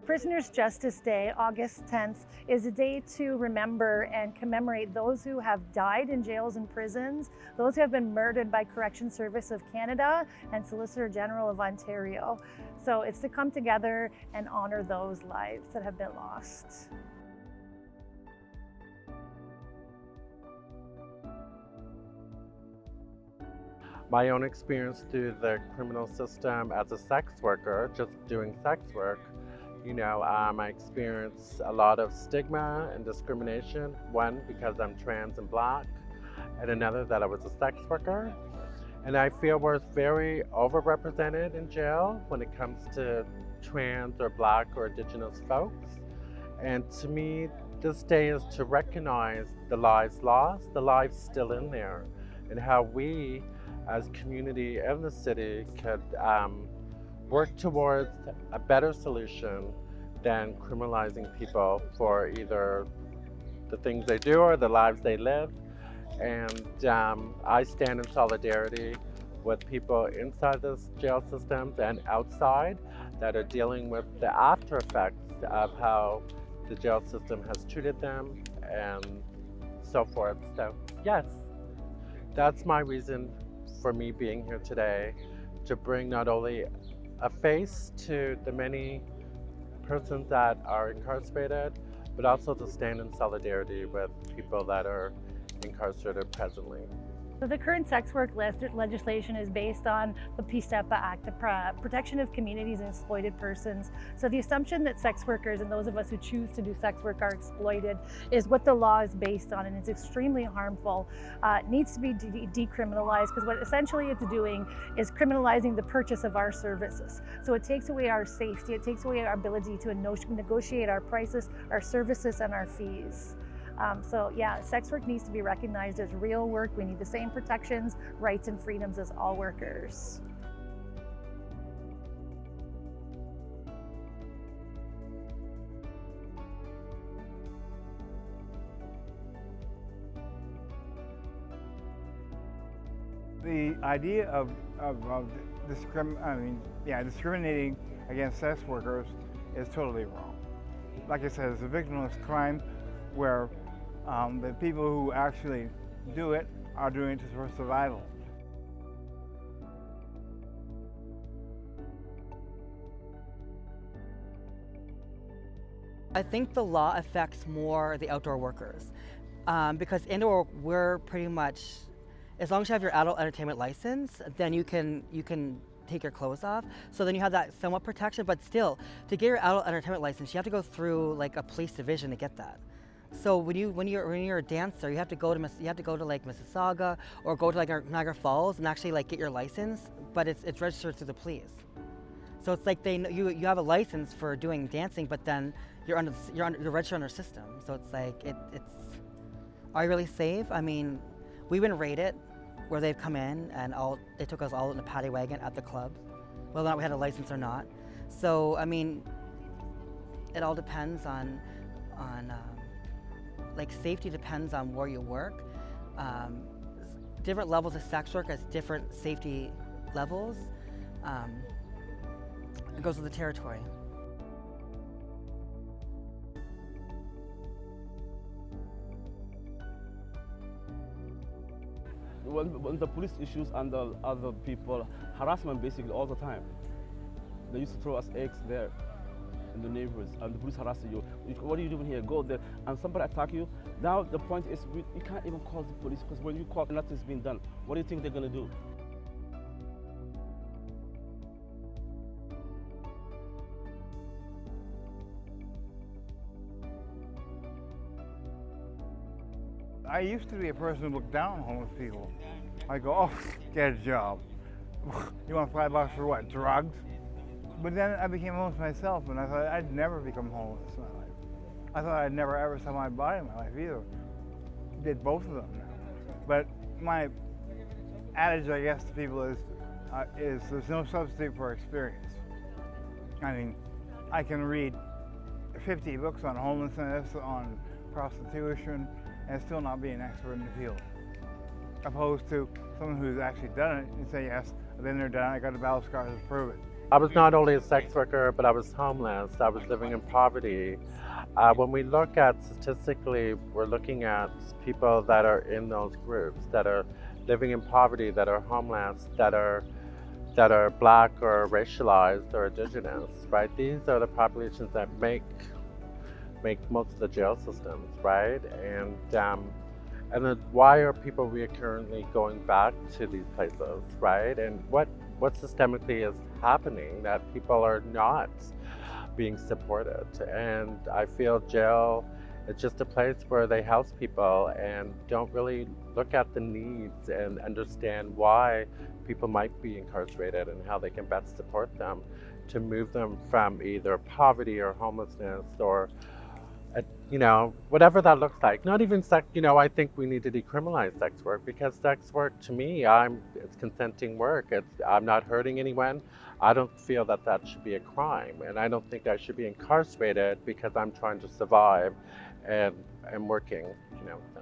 Prisoners' Justice Day, August 10th, is a day to remember and commemorate those who have died in jails and prisons, those who have been murdered by Correction Service of Canada and Solicitor General of Ontario. So it's to come together and honor those lives that have been lost. My own experience through the criminal system as a sex worker, just doing sex work, I experienced a lot of stigma and discrimination. One, because I'm trans and Black, and another, that I was a sex worker. And I feel we're very overrepresented in jail when it comes to trans or Black or Indigenous folks. And to me, this day is to recognize the lives lost, the lives still in there, and how we as community in the city could work towards a better solution than criminalizing people for either the things they do or the lives they live. And I stand in solidarity with people inside this jail systems and outside that are dealing with the after effects of how the jail system has treated them and so forth. So yes, that's my reason for me being here today, to bring not only a face to the many persons that are incarcerated, but also to stand in solidarity with people that are incarcerated presently. So the current sex work legislation is based on the PSEPA Act, the Protection of Communities and Exploited Persons. So the assumption that sex workers and those of us who choose to do sex work are exploited is what the law is based on, and it's extremely harmful. It needs to be decriminalized, because what essentially it's doing is criminalizing the purchase of our services. So it takes away our safety, it takes away our ability to negotiate our prices, our services, and our fees. So yeah, sex work needs to be recognized as real work. We need the same protections, rights, and freedoms as all workers. The idea of discriminating against sex workers is totally wrong. Like I said, it's a victimless crime where the people who actually do it are doing it for survival. I think the law affects more the outdoor workers, because indoor, we're pretty much, as long as you have your adult entertainment license, then you can take your clothes off. So then you have that somewhat protection, but still, to get your adult entertainment license, you have to go through like a police division to get that. So when you're a dancer, you have to go to like Mississauga or go to like Niagara Falls and actually like get your license, but it's registered through the police. So it's like you have a license for doing dancing, but then you're registered on their system. So it's like are you really safe? I mean, we've been raided where they've come in and they took us all in a paddy wagon at the club, whether or not we had a license or not. So I mean, it all depends on like safety depends on where you work. Different levels of sex work has different safety levels. It goes with the territory. When the police issues and the other people, harassment basically all the time. They used to throw us eggs there in the neighborhoods, and the police harassing you. What are you doing here? Go there. And somebody attack you. Now the point is, you can't even call the police, because when you call, nothing's been done. What do you think they're going to do? I used to be a person who looked down on homeless people. I go, oh, get a job. You want $5 for what, drugs? But then I became homeless myself, and I thought I'd never become homeless in my life. I thought I'd never ever sell my body in my life either. Did both of them now. But my adage, I guess, to people is there's no substitute for experience. I mean, I can read 50 books on homelessness, on prostitution, and still not be an expert in the field. Opposed to someone who's actually done it and say, yes, I've been there, done it, I got the battle scars to prove it. I was not only a sex worker, but I was homeless. I was living in poverty. When we look at statistically, we're looking at people that are in those groups, that are living in poverty, that are homeless, that are black or racialized or indigenous, right? These are the populations that make most of the jail systems, right? And then why are people recurrently going back to these places, right? And what systemically is happening that people are not being supported? And I feel jail is just a place where they house people and don't really look at the needs and understand why people might be incarcerated and how they can best support them to move them from either poverty or homelessness or whatever that looks like. Not even sex, I think we need to decriminalize sex work, because sex work to me, it's consenting work. I'm not hurting anyone. I don't feel that should be a crime, and I don't think I should be incarcerated because I'm trying to survive and working, so.